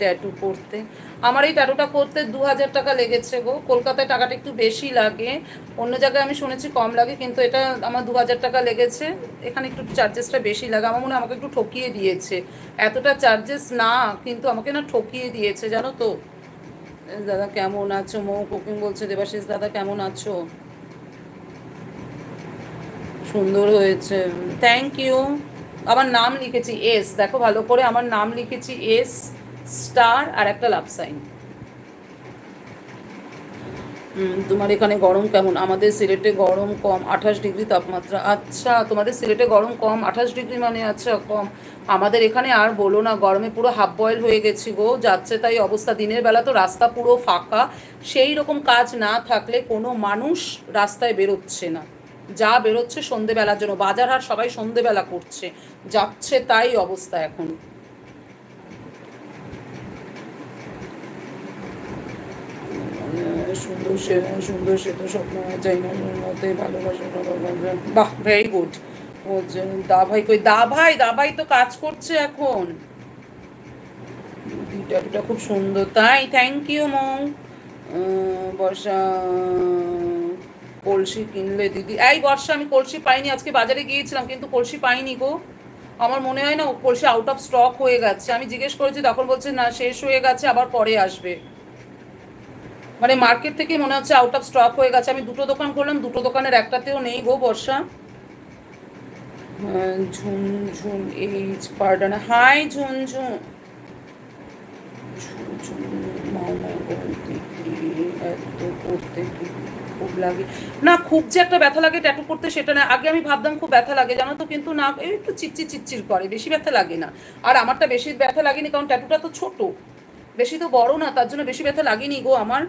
Tattoo করতে, আমার এই ট্যাটুটা করতে 2000 টাকা লেগেছে গো। কলকাতায় টাকাটা একটু বেশি লাগে, অন্য জায়গায় আমি শুনেছি কম লাগে, কিন্তু এটা আমার 2000 টাকা লেগেছে। এখানে একটু চার্জেসটা বেশি লাগে, আমার মনে হয় আমাকে একটু ঠকিয়ে দিয়েছে। এতটা চার্জেস না, কিন্তু আমাকে না ঠকিয়ে দিয়েছে, জানো তো। দাদা কেমন আছো? মৌ কুকিং বলছে, দেবাশিস দাদা কেমন আছো? সুন্দর হয়েছে, থ্যাংক ইউ। আমার নাম লিখেছি এস, দেখো ভালো করে, আমার নাম লিখেছি এস, স্টার আর একটা লাভ সাইন। তোমার এখানে গরম কেমন? আমাদের সিলেটে গরম কম, 28 ডিগ্রি তাপমাত্রা। আচ্ছা, তোমাদের সিলেটে গরম কম, 28 ডিগ্রি মানে, আচ্ছা কম। আমাদের এখানে আর বলো না, গরমে পুরো হাফ বয়েল হয়ে গেছি গো, যাচ্ছে তাই অবস্থা। দিনের বেলা তো রাস্তা পুরো ফাঁকা, সেই রকম কাজ না থাকলে কোনো মানুষ রাস্তায় বেরোচ্ছে না। যা বেরোচ্ছে সন্ধেবেলার জন্য, বাজার হাট সবাই সন্ধেবেলা করছে, যাচ্ছে তাই অবস্থা এখন। সুন্দর সে, সুন্দর সে তো স্বপ্ন চাই না মতে ভালোবাসা। বাহ, ভেরি গুড। ও যে দা ভাই কই? দা ভাই, দা ভাই তো কাজ করছে এখন। গিটারটা খুব সুন্দর, তাই থ্যাংক ইউ মৌ। বর্ষা, কলসি কিনলে দিদি? এই বর্ষা, আমি কলসি পাইনি, আজকে বাজারে গিয়েছিলাম কিন্তু কলসি পাইনি গো। আমার মনে হয় না ও কলসি আউট অফ স্টক হয়ে গেছে, আমি জিজ্ঞেস করেছি তখন বলছে না শেষ হয়ে গেছে, আবার পরে আসবে। মানে মার্কেট থেকে মনে হচ্ছে আউট অফ স্টক হয়ে গেছে। আমি দুটো দোকান করলাম, দুটো দোকানের একটাতেও নেই গো বর্ষা। ঝুনঝুন এইজ পার্টন, হাই ঝুনঝুন। ঝুনঝুন মামা বলতে কি এত করতে কি খুব লাগে? না, খুব যে একটা ব্যথা লাগে ট্যাটু করতে সেটা না। আগে আমি ভাবতাম খুব ব্যথা লাগে জানো তো, কিন্তু না, এই একটু চিচ্চির চিচ্চির করে, বেশি ব্যথা লাগে না। আর আমারটা বেশি ব্যথা লাগেনি, কারণ ট্যাটুটা তো ছোট, বেশি তো বড় না, তার জন্য বেশি ব্যথা লাগেনি গো আমার।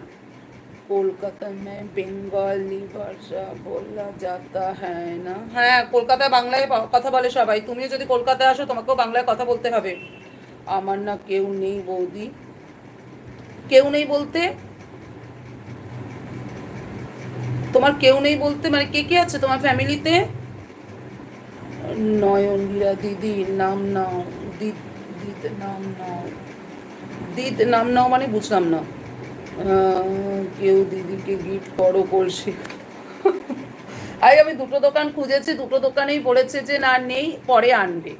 কলকাতা में বেঙ্গলি ভাষা বলা যাতা হ্যায় না? হ্যাঁ, কলকাতায় বাংলায় কথা বলে সবাই, তুমিও যদি কলকাতায় আসো তোমাকেও বাংলায় কথা বলতে হবে। আমার না কেউ নেই বৌদি। কেউ নেই বলতে? তোমার কেউ নেই বলতে মানে কে কে আছে তোমার ফ্যামিলিতে? নয়নগীরা দিদি নাম নাও। দিদ, দিদ নাম নাও। দিদ নাম নাও মানে বুঝলাম না। কেউ দিদিকে গিফট করো কলসি। আমি দুটো দোকান খুঁজেছি, দুটো দোকানেই বলেছে যে না নেই, পরে আনবে,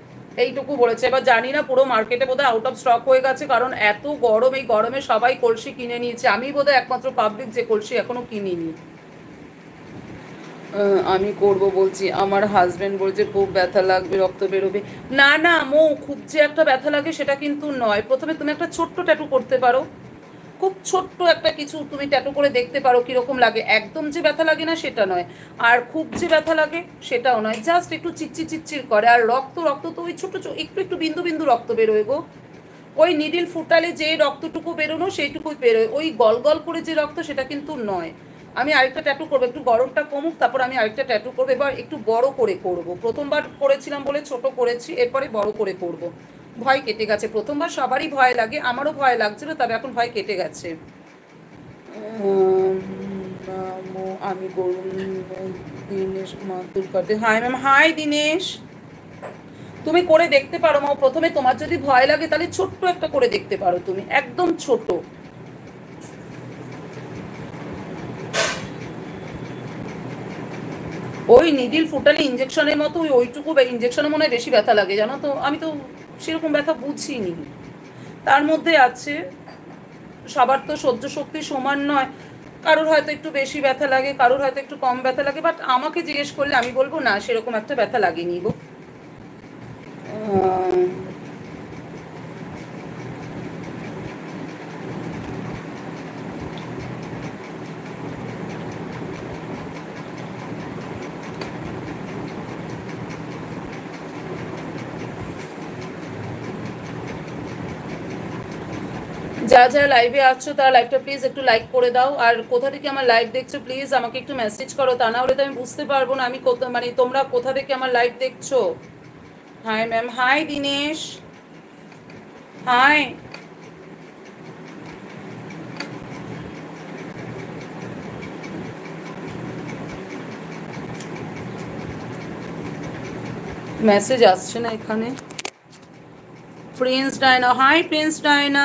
এইটুকু বলেছে। এবার জানি না, পুরো মার্কেটে বোধহয় আউট অফ স্টক হয়ে গেছে, কারণ এত গরম, এই গরমে সবাই কলসি কিনে নিয়েছে, আমি বোধহয় একমাত্র পাবলিক যে কলসি এখনো কিনিনি। আমি করব বলছি, আমার হাজবেন্ড বলছে খুব ব্যথা লাগবে, রক্ত বেরোবে। না না মো, খুব যে একটা ব্যথা লাগে সেটা কিন্তু নয়। প্রথমে তুমি একটা ছোট্ট ট্যাটু করতে পারো, খুব ছোট্ট একটা কিছু তুমি ট্যাটু করে দেখতে পারো কিরকম লাগে। একদম যে ব্যথা লাগে না সেটা নয়, আর খুব যে ব্যথা লাগে সেটাও নয়, জাস্ট একটু চিচ্চির চিচ্চির করে। আর রক্ত, রক্ত তো ওই ছোট ছোট একটু একটু বিন্দু বিন্দু রক্ত বেরোয় গো। ওই নিডিল ফুটালে যে রক্তটুকু বেরোনো সেইটুকুই বেরোয়, ওই গল গল করে যে রক্ত সেটা কিন্তু নয়। আমি আরেকটা ট্যাটু করবো, একটু গরমটা কমুক, তারপর আমি আরেকটা ট্যাটু করবো। এবার একটু বড় করে করব, প্রথমবার করেছিলাম বলে ছোট করেছি, এরপরে বড় করে করব। ভয় কেটে গেছে, প্রথমবার সবারই ভয় লাগে, আমারও ভয় লাগছিল, তবে এখন ভয় কেটে গেছে। আমি করুন দিনেশ মাতুর কাটে। Hi ma'am, hi Dinesh. তুমি করে দেখতে পারো মা, প্রথমে তোমার যদি ভয় লাগে তাহলে ছোট্ট একটা করে দেখতে পারো তুমি, একদম ছোট। ওই নিডিল ফুটালে ইঞ্জেকশনের মতো ওইটুকু ইঞ্জেকশনে মনে হয় বেশি ব্যথা লাগে জানো তো, আমি তো সেরকম ব্যথা বুঝিনি। তার মধ্যে আছে, সবার তো সহ্য শক্তি সমান নয়, কারোর হয়তো একটু বেশি ব্যথা লাগে, কারোর হয়তো একটু কম ব্যথা লাগে, বাট আমাকে জিজ্ঞেস করলে আমি বলবো না সেরকম একটা ব্যথা লাগেনি গো। যারা যারা লাইভে আসছো তারা লাইভটা প্লিজ একটু লাইক করে দাও, আর কোথা থেকে আমার লাইভ দেখছো প্লিজ আমাকে একটু মেসেজ করো, তা না হলে তো আমি বুঝতে পারবো না আমি মানে তোমরা কোথা থেকে আমার লাইভ দেখছো। Hi ma'am, hi Dinesh, hi. Message আসছে না এখানে। Prince Diana, hi Prince Diana.